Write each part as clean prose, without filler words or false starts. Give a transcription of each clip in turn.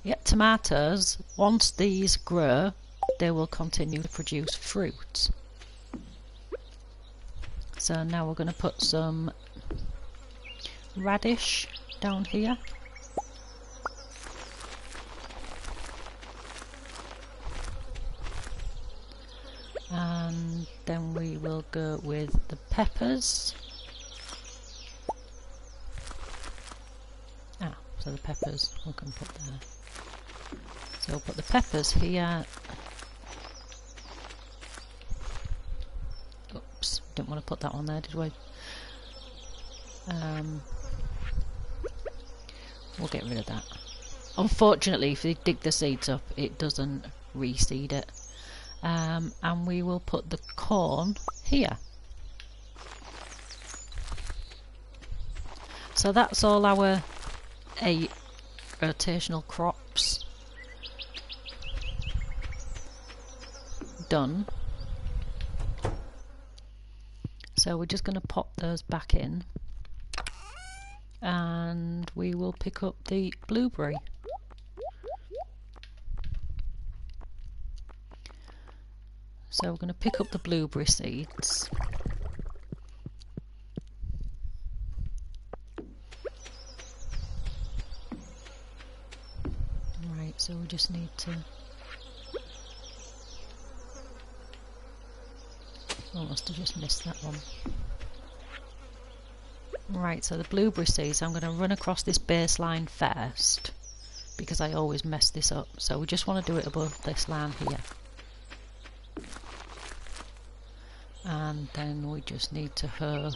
Yeah, tomatoes, once these grow, they will continue to produce fruit. So now we're going to put some radish down here. And then we will go with the peppers. So the peppers we can put there. So we'll put the peppers here. Oops, didn't want to put that on there, did we? We'll get rid of that. Unfortunately, if you dig the seeds up, it doesn't reseed it. And we will put the corn here. So that's all our 8 rotational crops done. So we're just going to pop those back in, and we will pick up the blueberry. So we're going to pick up the blueberry seeds. Right, so we just need to... I must have just missed that one. Right, so the blueberry seeds, I'm going to run across this baseline first, because I always mess this up. So we just want to do it above this line here. And then we just need to hoe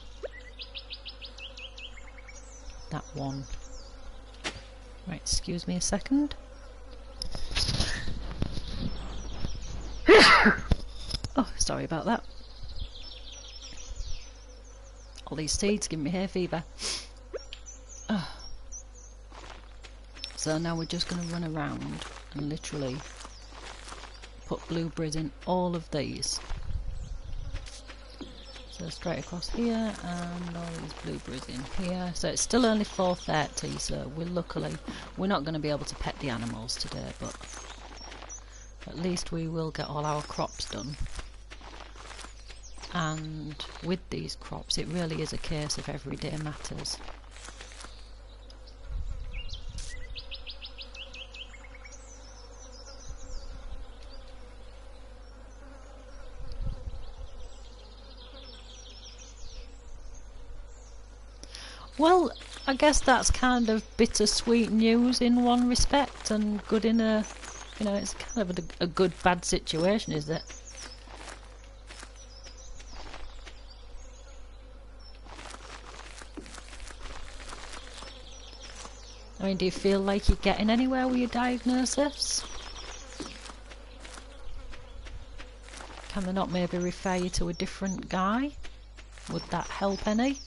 that one. Right, excuse me a second. Oh, sorry about that. All these seeds give me hay fever. Oh. So now we're just going to run around and literally put blueberries in all of these. So straight across here, and all these blueberries in here. So it's still only 4:30, so we're not going to be able to pet the animals today, but at least we will get all our crops done. And with these crops, it really is a case of everyday matters. Well, I guess that's kind of bittersweet news in one respect, and good in a, you know, it's kind of a good bad situation, is it? I mean, do you feel like you're getting anywhere with your diagnosis? Can they not maybe refer you to a different guy? Would that help any?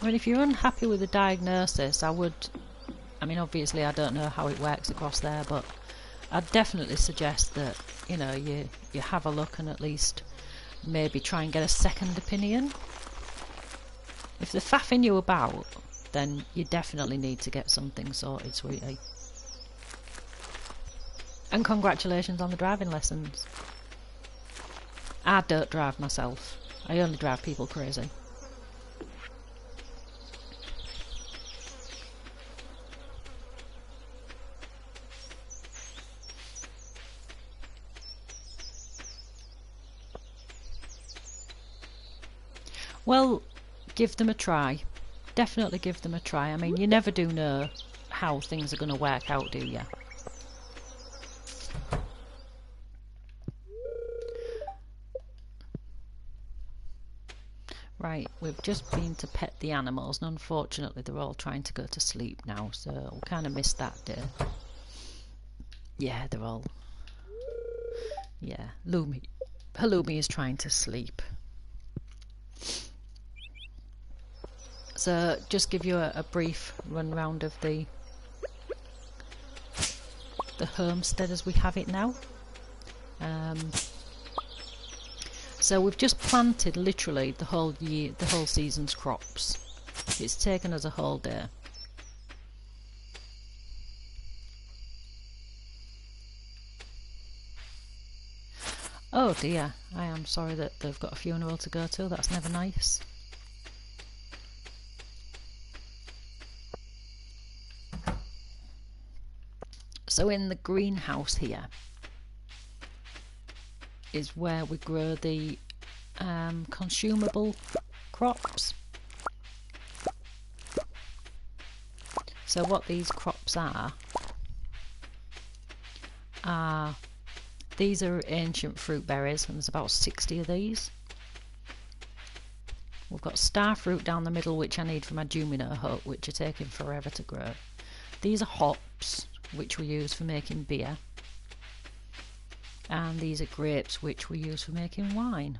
I mean, if you're unhappy with the diagnosis, I mean, obviously I don't know how it works across there, but I'd definitely suggest that, you know, you have a look and at least maybe try and get a second opinion. If they're faffing you about, then you definitely need to get something sorted, sweetie. And congratulations on the driving lessons. I don't drive myself. I only drive people crazy. Well, give them a try. Definitely give them a try. I mean, you never do know how things are going to work out, do you? Right, we've just been to pet the animals, and unfortunately they're all trying to go to sleep now, so we kind of missed that day. Yeah, they're all... Yeah, Halloumi is trying to sleep. So, just give you a brief run round of the homestead as we have it now. So we've just planted literally the whole year, the whole season's crops. It's taken us a whole day. Oh dear, I am sorry that they've got a funeral to go to. That's never nice. So in the greenhouse here is where we grow the consumable crops. So what these crops are these are ancient fruit berries, and there's about 60 of these. We've got star fruit down the middle, which I need for my Jumino hut, which are taking forever to grow. These are hops, which we use for making beer. And these are grapes, which we use for making wine.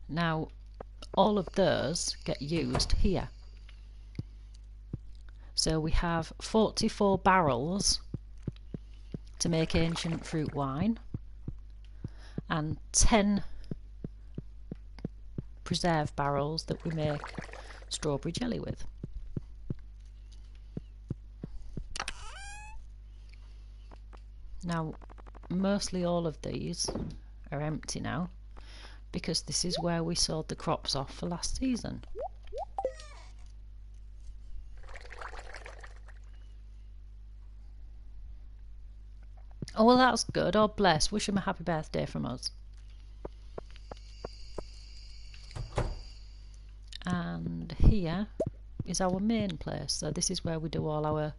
Now, all of those get used here. So we have 44 barrels to make ancient fruit wine, and 10 preserve barrels that we make strawberry jelly with. Now, mostly all of these are empty now, because this is where we sold the crops off for last season. Oh, well, that's good. Oh, bless. Wish him a happy birthday from us. And here is our main place. So this is where we do all our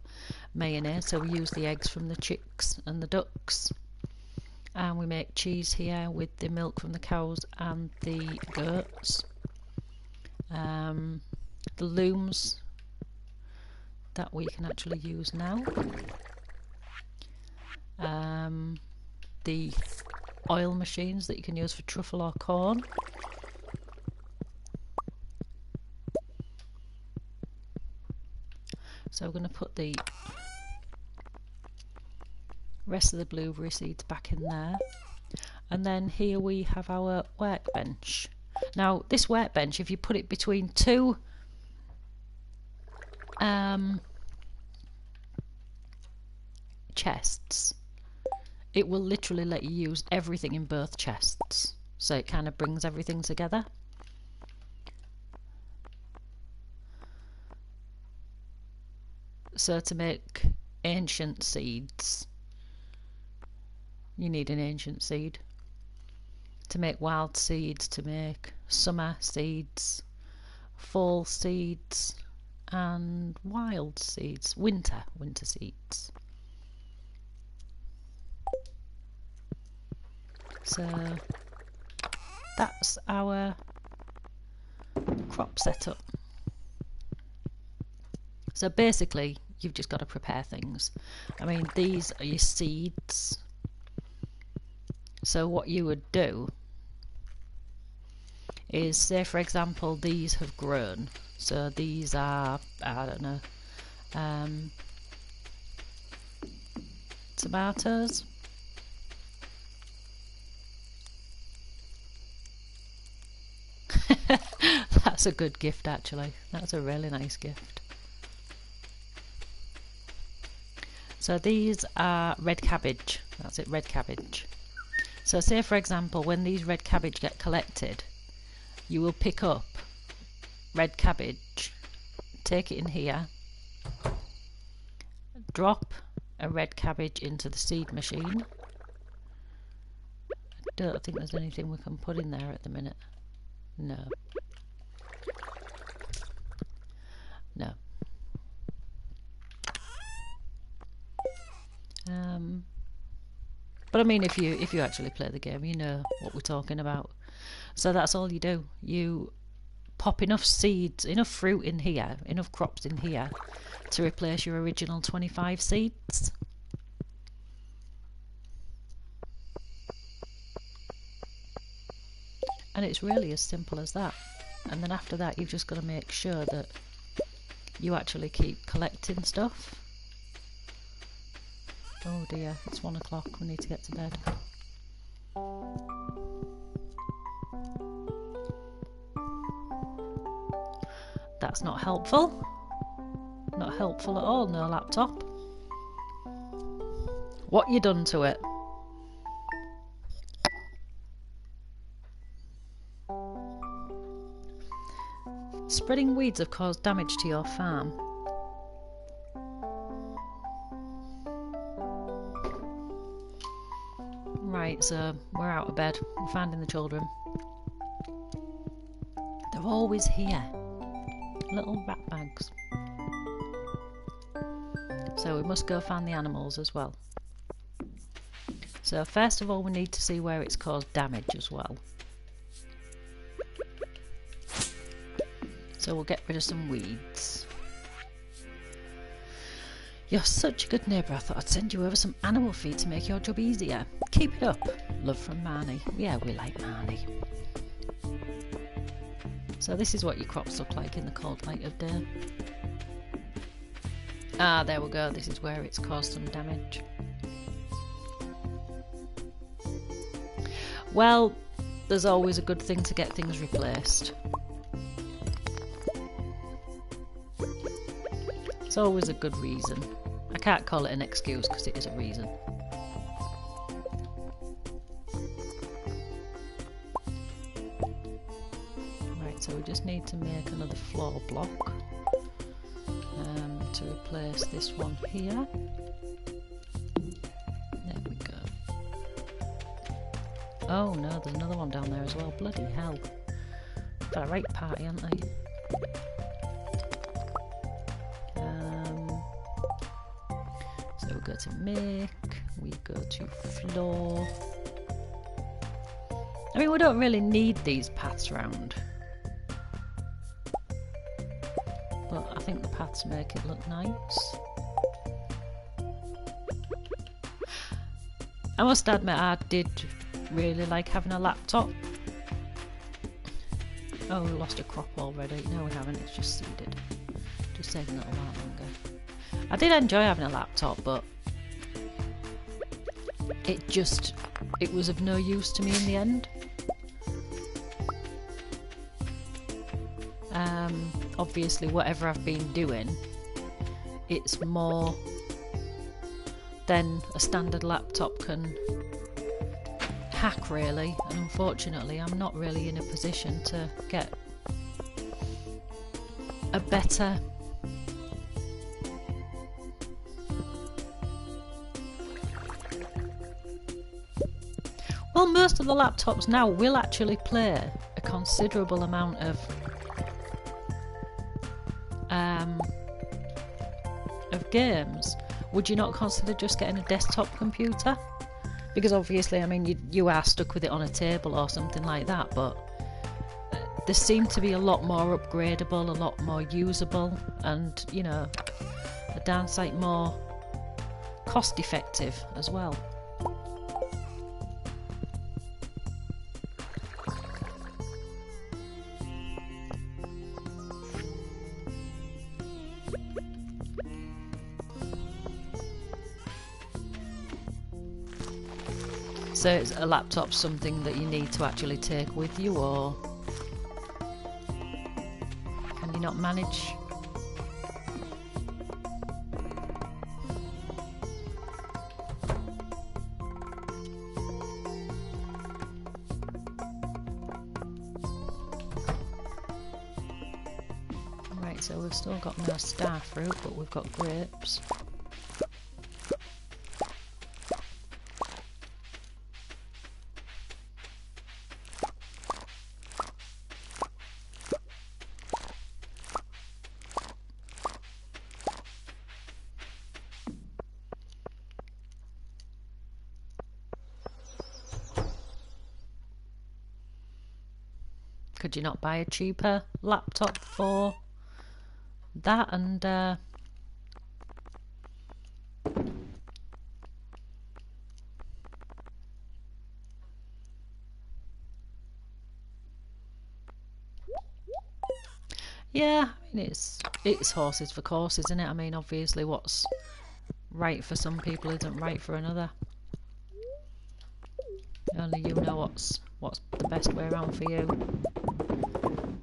mayonnaise. So we use the eggs from the chicks and the ducks. And we make cheese here with the milk from the cows and the goats. The looms that we can actually use now. The oil machines that you can use for truffle or corn. So we're going to put the rest of the blueberry seeds back in there. And then here we have our workbench. Now this workbench, if you put it between two chests, it will literally let you use everything in both chests. So it kind of brings everything together. So to make ancient seeds, you need an ancient seed. To make wild seeds, to make summer seeds, fall seeds, and wild seeds, winter seeds. So that's our crop setup. So basically you've just got to prepare things. I mean, these are your seeds. So what you would do is, say for example these have grown, so these are, I don't know, tomatoes. That's a good gift actually, that's a really nice gift. So these are red cabbage, that's it, red cabbage. So say for example when these red cabbage get collected, you will pick up red cabbage, take it in here, drop a red cabbage into the seed machine. I don't think there's anything we can put in there at the minute. No. No. But I mean, if you actually play the game, you know what we're talking about. So that's all you do. You pop enough seeds, enough fruit in here, enough crops in here to replace your original 25 seeds. And it's really as simple as that. And then after that you've just got to make sure that you actually keep collecting stuff. Oh dear, it's 1 o'clock, we need to get to bed. That's not helpful. Not helpful at all, no laptop. What you done to it? Spreading weeds have caused damage to your farm. Right, so we're out of bed. We're finding the children. They're always here. Little rat bags. So we must go find the animals as well. So first of all we need to see where it's caused damage as well. So we'll get rid of some weeds. You're such a good neighbour, I thought I'd send you over some animal feed to make your job easier. Keep it up. Love from Marnie. Yeah, we like Marnie. So this is what your crops look like in the cold light of day. Ah, there we go. This is where it's caused some damage. Well, there's always a good thing to get things replaced. It's always a good reason. I can't call it an excuse because it is a reason. Right, so we just need to make another floor block to replace this one here. There we go. Oh no, there's another one down there as well. Bloody hell. Got a right party, haven't they? So we go to make, we go to floor. I mean, we don't really need these paths round. But I think the paths make it look nice. I must admit I did really like having a laptop. Oh, we lost a crop already. No we haven't, it's just seeded. Just taking a little while longer. I did enjoy having a laptop, but it was of no use to me in the end. Obviously whatever I've been doing, it's more than a standard laptop can hack really, and unfortunately I'm not really in a position to get a better well, most of the laptops now will actually play a considerable amount of games. Would you not consider just getting a desktop computer? Because obviously, I mean, you are stuck with it on a table or something like that, but there seem to be a lot more upgradable, a lot more usable, and, you know, a damn sight more cost effective as well. So is a laptop something that you need to actually take with you, or can you not manage? Right, so we've still got no star fruit, but we've got grapes. Could you not buy a cheaper laptop for that? And yeah, I mean, it's horses for courses, isn't it? I mean, obviously what's right for some people isn't right for another. Only you know what's the best way around for you.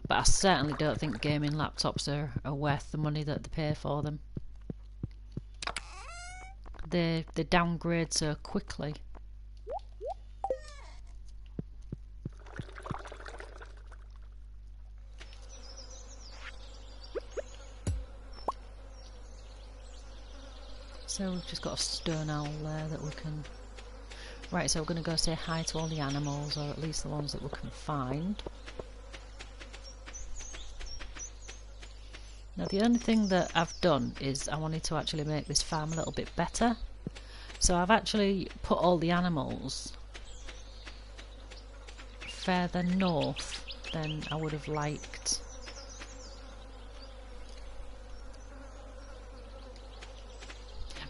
But I certainly don't think gaming laptops are worth the money that they pay for them. They downgrade so quickly. So we've just got a stone owl there that we can... Right, so we're going to go say hi to all the animals, or at least the ones that we can find. Now the only thing that I've done is I wanted to actually make this farm a little bit better. So I've actually put all the animals further north than I would have liked.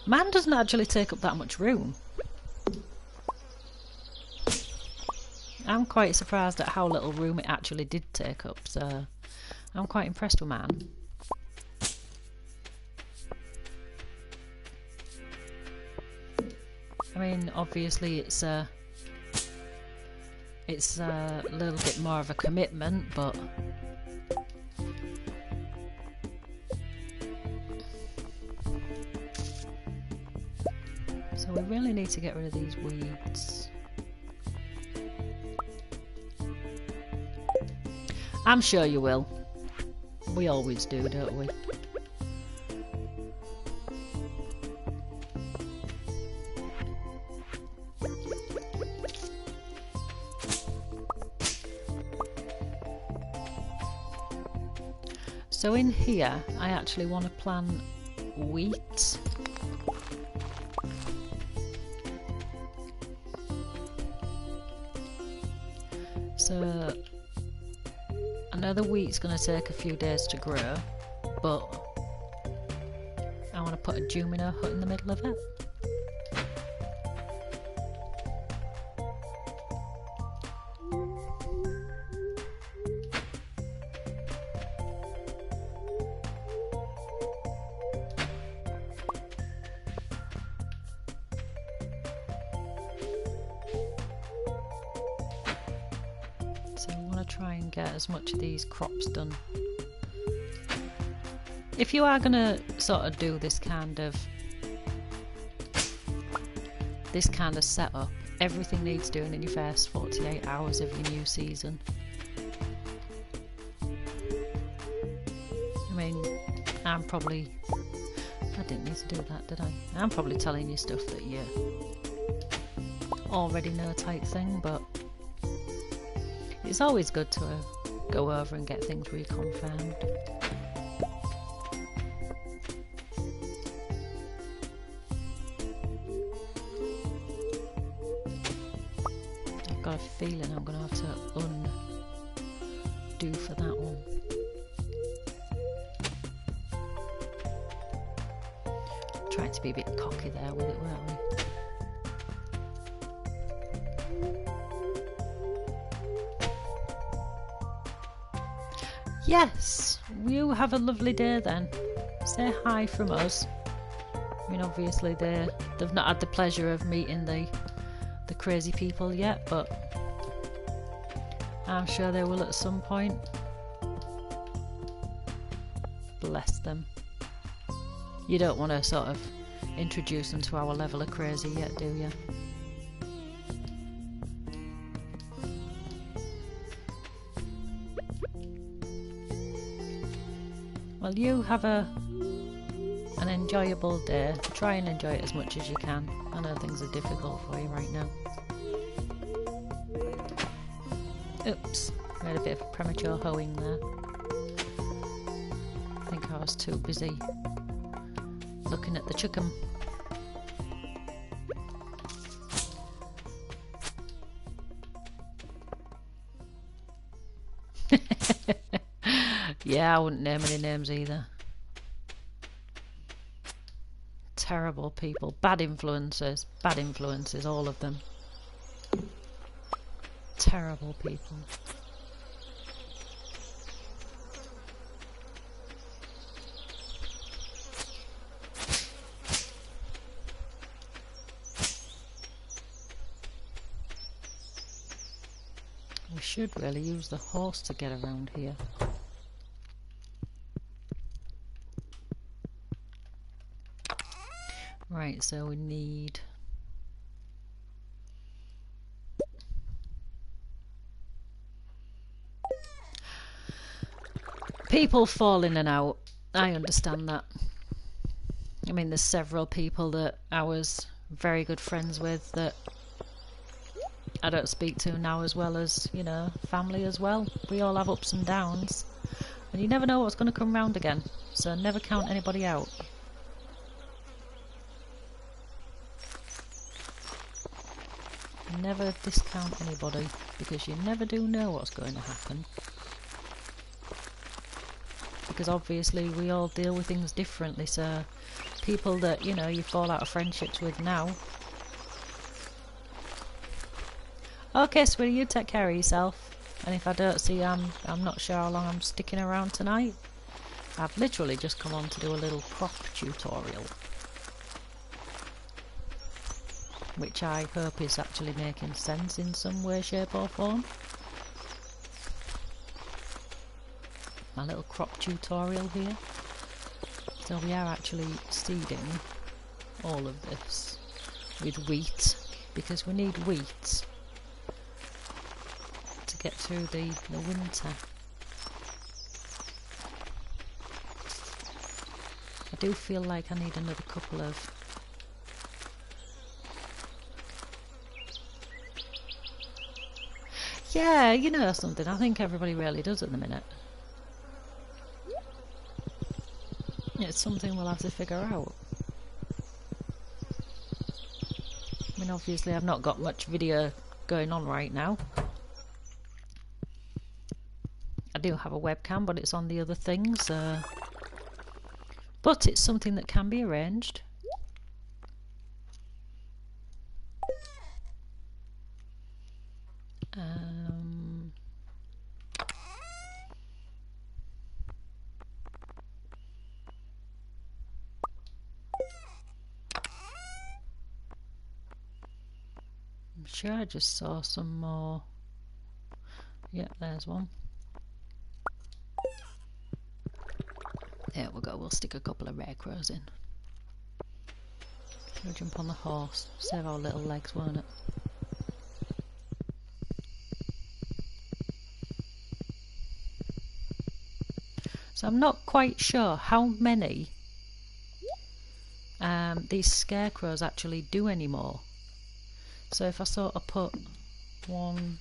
Man doesn't actually take up that much room. I'm quite surprised at how little room it actually did take up, so I'm quite impressed with man. I mean, obviously it's a little bit more of a commitment, but so we really need to get rid of these weeds. I'm sure you will. We always do, don't we? So in here, I actually want to plant wheat. So I know the wheat's going to take a few days to grow, but I want to put a Jumino hut in the middle of it. So I want to try and get as much of these crops done. If you are going to sort of do this kind of setup, everything needs doing in your first 48 hours of your new season. I mean, I didn't need to do that, did I? I'm probably telling you stuff that you already know type thing, but it's always good to go over and get things reconfirmed. I've got a feeling I'm going to have to undo for that one. Tried to be a bit cocky there with it, weren't we? Yes, you have a lovely day then. Say hi from us. I mean, obviously they've not had the pleasure of meeting the crazy people yet, but I'm sure they will at some point. Bless them. You don't want to sort of introduce them to our level of crazy yet, do you? Well, you have an enjoyable day. Try and enjoy it as much as you can. I know things are difficult for you right now. Oops, I had a bit of premature hoeing there. I think I was too busy looking at the chicken. Yeah, I wouldn't name any names either. Terrible people, bad influences, all of them. Terrible people. We should really use the horse to get around here. Right, so we need... people fall in and out. I understand that. I mean, there's several people that I was very good friends with that I don't speak to now, as well as, you know, family as well. We all have ups and downs. And you never know what's going to come round again. So never count anybody out. Never discount anybody, because you never do know what's going to happen. Because obviously we all deal with things differently, so people that, you know, you fall out of friendships with now. Okay, sweetie, you take care of yourself. And if I don't see you, I'm not sure how long I'm sticking around tonight. I've literally just come on to do a little crop tutorial, which I hope is actually making sense in some way, shape or form. My little crop tutorial here. So we are actually seeding all of this with wheat, because we need wheat to get through the winter. I do feel like I need another couple of... yeah, you know something, I think everybody really does at the minute. It's something we'll have to figure out. I mean, obviously I've not got much video going on right now. I do have a webcam, but it's on the other thing, so... but it's something that can be arranged. I'm sure I just saw some more. Yep, there's one. There we go, we'll stick a couple of rare crows in. We'll jump on the horse, save our little legs, won't it? So I'm not quite sure how many these scarecrows actually do anymore. So if I sort of put one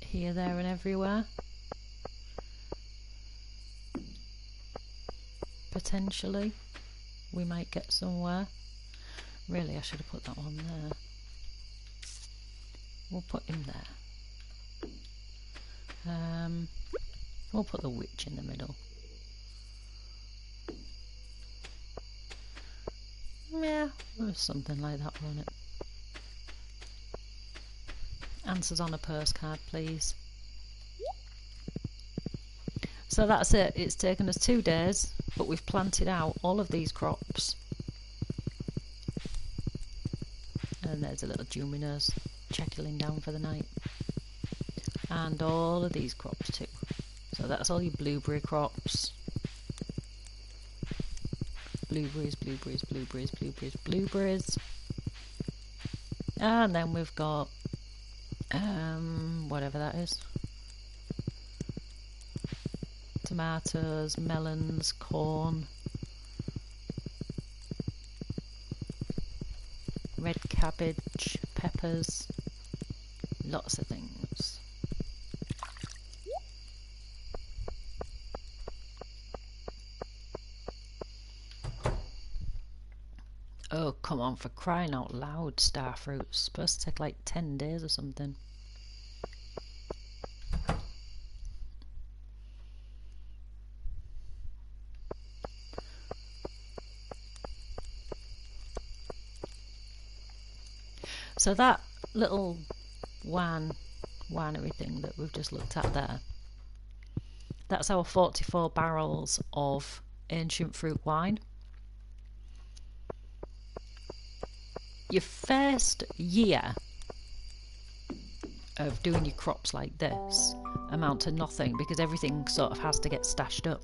here, there and everywhere, potentially we might get somewhere. Really, I should have put that one there. We'll put him there. We'll put the witch in the middle. Yeah, or something like that, won't it? Answers on a postcard, please. So that's it. It's taken us 2 days, but we've planted out all of these crops. And there's a little Juminous checkling down for the night. And all of these crops too. So that's all your blueberry crops. Blueberries, blueberries, blueberries, blueberries, blueberries. And then we've got whatever that is. Tomatoes, melons, corn, red cabbage, peppers, lots of things. Oh, come on, for crying out loud, starfruit. It's supposed to take like 10 days or something. So that little winery thing that we've just looked at there, that's our 44 barrels of ancient fruit wine. Your first year of doing your crops like this amount to nothing, because everything sort of has to get stashed up.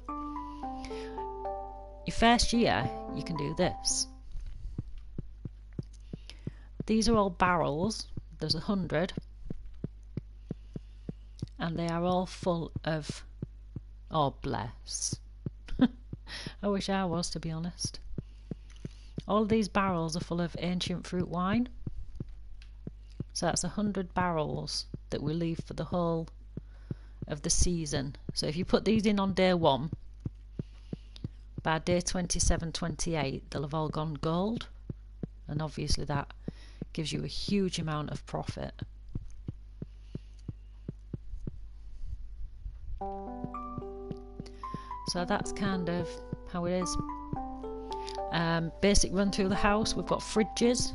Your first year, you can do this. These are all barrels. There's 100. And they are all full of... Oh, bless. I wish I was, to be honest. All of these barrels are full of ancient fruit wine. So that's 100 barrels that we leave for the whole of the season. So if you put these in on day 1, by day 27, 28, they'll have all gone gold. And obviously that gives you a huge amount of profit. So that's kind of how it is. Basic run through the house. We've got fridges,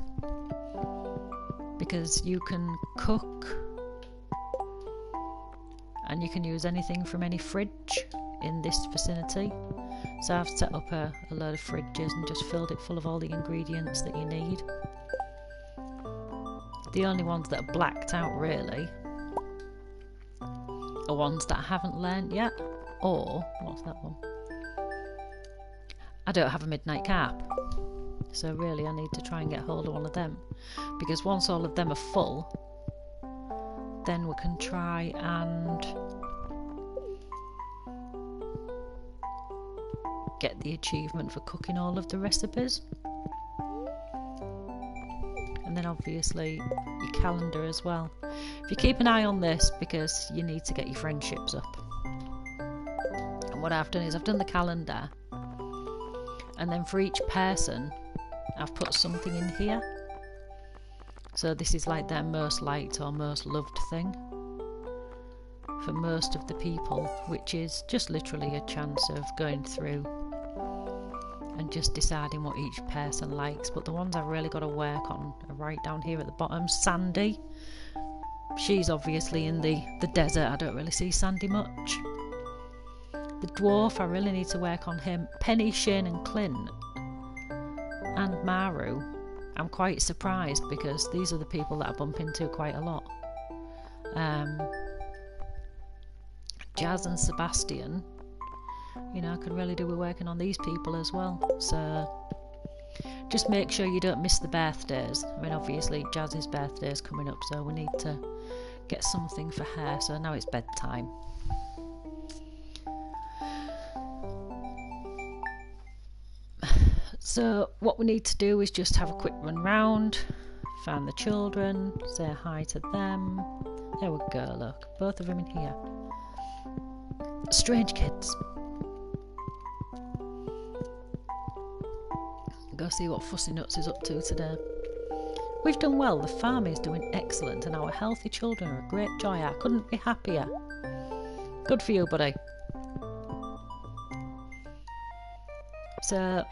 because you can cook and you can use anything from any fridge in this vicinity. So I've set up a load of fridges and just filled it full of all the ingredients that you need. The only ones that are blacked out really are ones that I haven't learnt yet. Or, what's that one? I don't have a midnight carp. So really I need to try and get hold of one of them. Because once all of them are full, then we can try and get the achievement for cooking all of the recipes. And then obviously your calendar as well. If you keep an eye on this, because you need to get your friendships up. And what I've done is I've done the calendar, and then for each person I've put something in here. So this is like their most liked or most loved thing for most of the people, which is just literally a chance of going through and just deciding what each person likes. But the ones I've really got to work on are right down here at the bottom. Sandy, she's obviously in the desert. I don't really see Sandy much. The dwarf, I really need to work on him. Penny, Shane and Clint and Maru, I'm quite surprised, because these are the people that I bump into quite a lot. Jazz and Sebastian, you know, I could really do with working on these people as well. So just make sure you don't miss the birthdays. I mean, obviously Jazz's birthday is coming up, so we need to get something for her. So now it's bedtime. So what we need to do is just have a quick run round, find the children, say hi to them. There we go, look, both of them in here. Strange kids. Go see what Fussy Nuts is up to today. We've done well, the farm is doing excellent, and our healthy children are a great joy. I couldn't be happier. Good for you, buddy. So,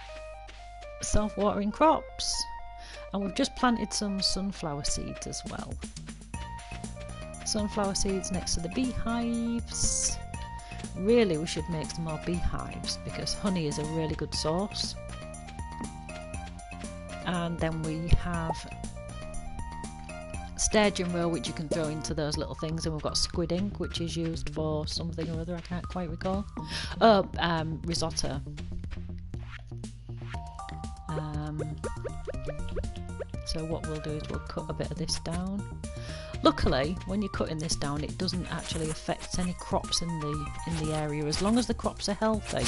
self-watering crops, and we've just planted some sunflower seeds as well. Sunflower seeds next to the beehives. Really, we should make some more beehives, because honey is a really good source. And then we have sturgeon roe, which you can throw into those little things, and we've got squid ink, which is used for something or other, I can't quite recall. Oh, risotto. So what we'll do is we'll cut a bit of this down. Luckily, when you're cutting this down, it doesn't actually affect any crops in the area, as long as the crops are healthy.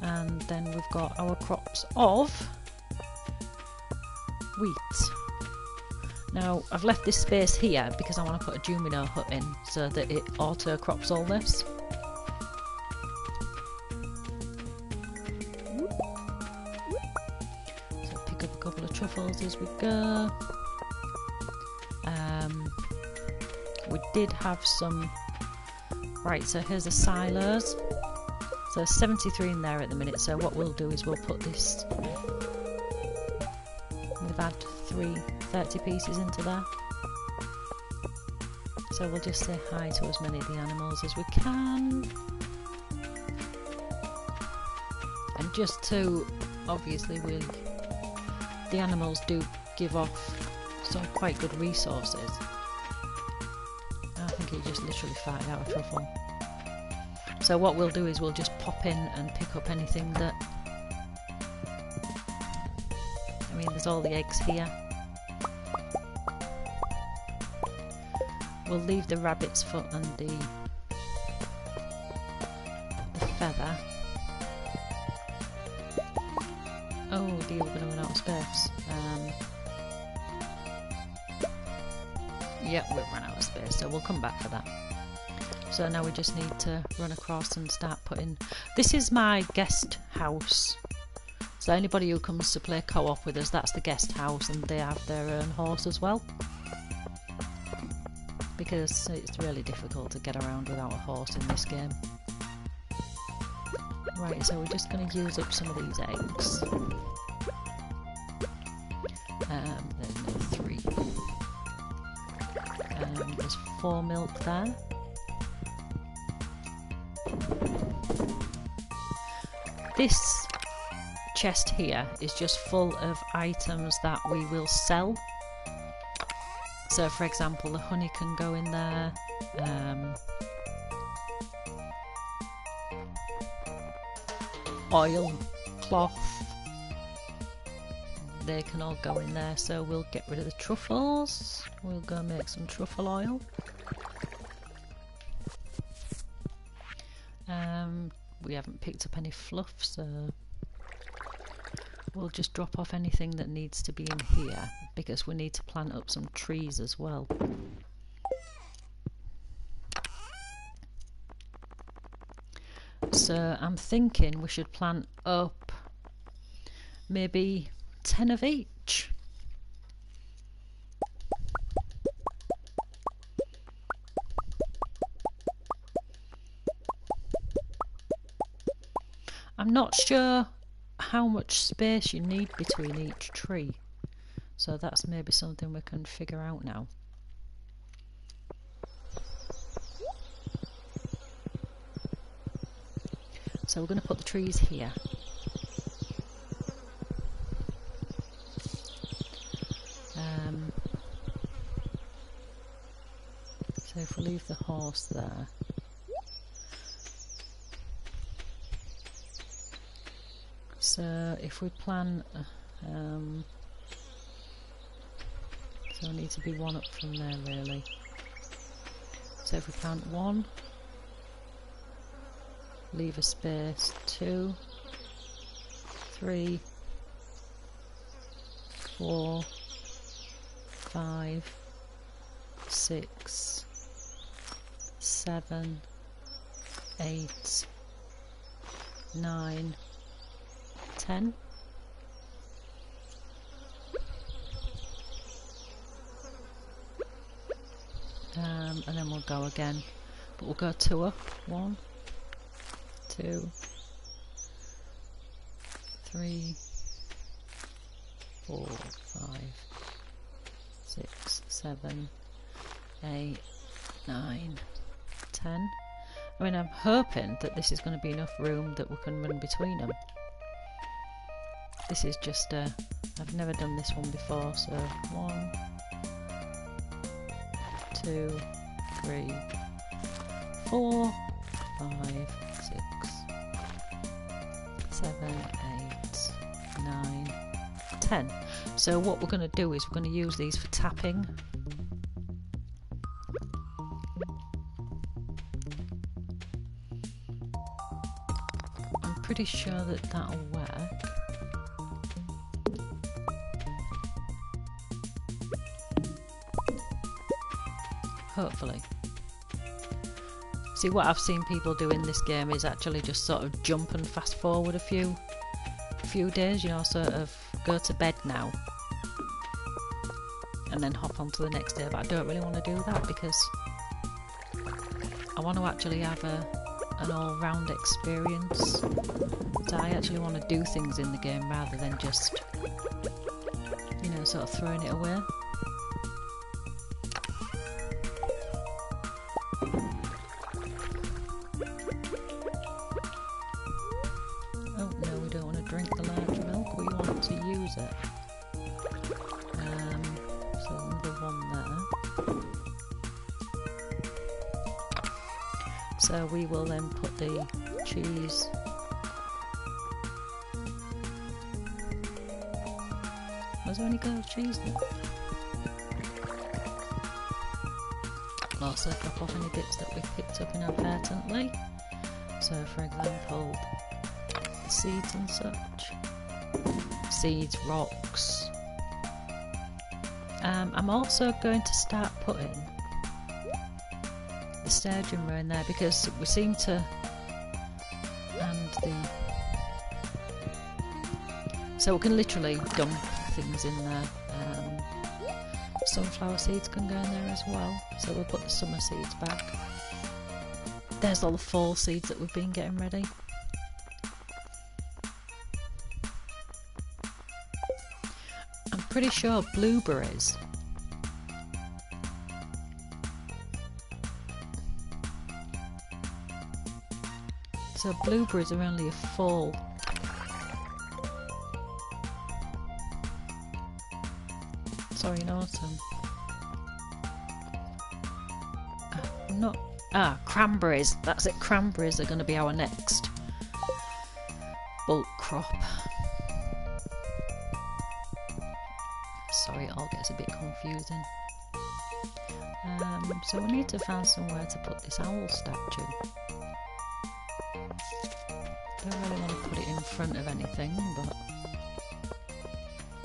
And then we've got our crops of wheat. Now, I've left this space here because I want to put a Jumino hut in so that it auto crops all this. Truffles as we go. We did have some. Right, so here's the silos. So 73 in there at the minute. So what we'll do is we'll put this. We've had 30 pieces into there. So we'll just say hi to as many of the animals as we can. And just to, obviously, the animals do give off some quite good resources. I think he just literally farted out a truffle. So what we'll do is we'll just pop in and pick up anything that... I mean, there's all the eggs here. We'll leave the rabbit's foot and the feather. Oh dear, we're going to run out of space. Yep, we've run out of space, so we'll come back for that. So now we just need to run across and start putting... This is my guest house. So anybody who comes to play co-op with us, that's the guest house, and they have their own horse as well. Because it's really difficult to get around without a horse in this game. Right, so we're just going to use up some of these eggs. There's no 3. There's 4 milk there. This chest here is just full of items that we will sell. So for example, the honey can go in there. Oil, cloth, they can all go in there. So we'll get rid of the truffles. We'll go make some truffle oil. We haven't picked up any fluff, so we'll just drop off anything that needs to be in here, because we need to plant up some trees as well. So I'm thinking we should plant up maybe 10 of each. I'm not sure how much space you need between each tree, so that's maybe something we can figure out now. So we're going to put the trees here. So if we leave the horse there. So if we plan, so we need to be 1 up from there really. So if we plant 1, leave a space, 2, 3, 4, 5, 6, 7, 8, 9, 10. And then we'll go again, but we'll go 2 up. 1, 2, 3, 4, 5, 6, 7, 8, 9, 10. I mean, I'm hoping that this is going to be enough room that we can run between them. This is just I've never done this one before, so 1, 2, 3, 4, 5, 6, 7, 8, 9, 10. So what we're going to do is we're going to use these for tapping. I'm pretty sure that that'll work. Hopefully. See, what I've seen people do in this game is actually just sort of jump and fast forward a few days, you know, sort of go to bed now and then hop on to the next day, but I don't really want to do that because I want to actually have an all-round experience. So I actually want to do things in the game rather than just, you know, sort of throwing it away. Oh no, we don't want to drink the large milk, we want to use it. So another one there. So we will then put the cheese. Was there any goat cheese there? I'll also drop off any bits that we've picked up inadvertently. So for example, the seeds and such. Seeds, rocks. I'm also going to start putting the sturgeon in there because we seem to, and the, so we can literally dump things in there. Sunflower seeds can go in there as well, so we'll put the summer seeds back. There's all the fall seeds that we've been getting ready. I'm pretty sure blueberries so blueberries are only a fall. Sorry, in autumn. Cranberries. That's it. Cranberries are going to be our next bulk crop. Sorry, it all gets a bit confusing. So we need to find somewhere to put this owl statue. Don't really want to put it in front of anything, but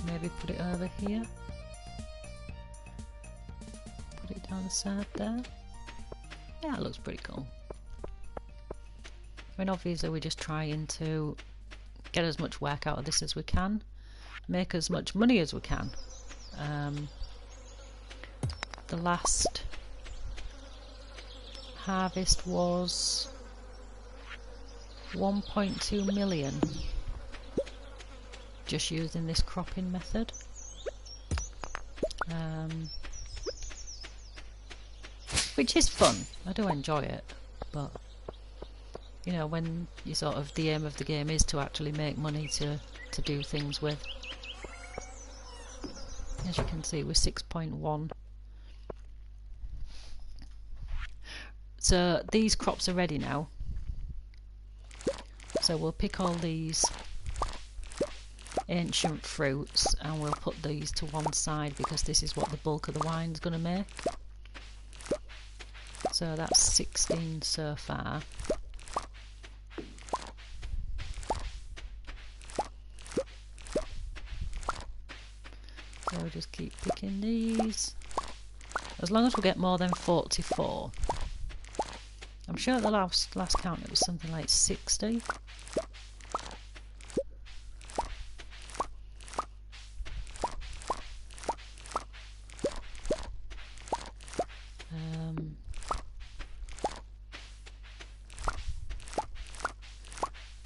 maybe put it over here. Put it down the side there. Yeah, it looks pretty cool. I mean, obviously we're just trying to get as much work out of this as we can, make as much money as we can. The last harvest was 1.2 million just using this cropping method. Which is fun. I do enjoy it, but you know, when you sort of, the aim of the game is to actually make money to do things with. As you can see, we're 6.1. So these crops are ready now. So we'll pick all these ancient fruits and we'll put these to one side because this is what the bulk of the wine's going to make. So that's 16 so far. So we'll just keep picking these. As long as we get more than 44. I'm sure at the last count it was something like 60.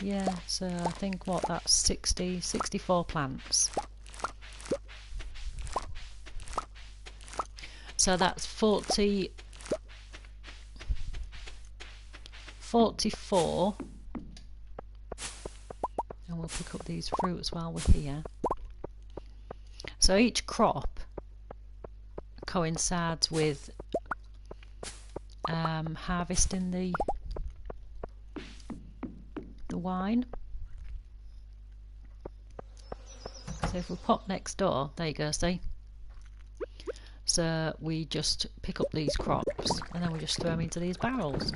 Yeah, so I think what, that's 64 plants. So that's 44. And we'll pick up these fruits while we're here. So each crop coincides with harvesting the wine. So if we pop next door, there you go, see? So we just pick up these crops and then we just throw them into these barrels.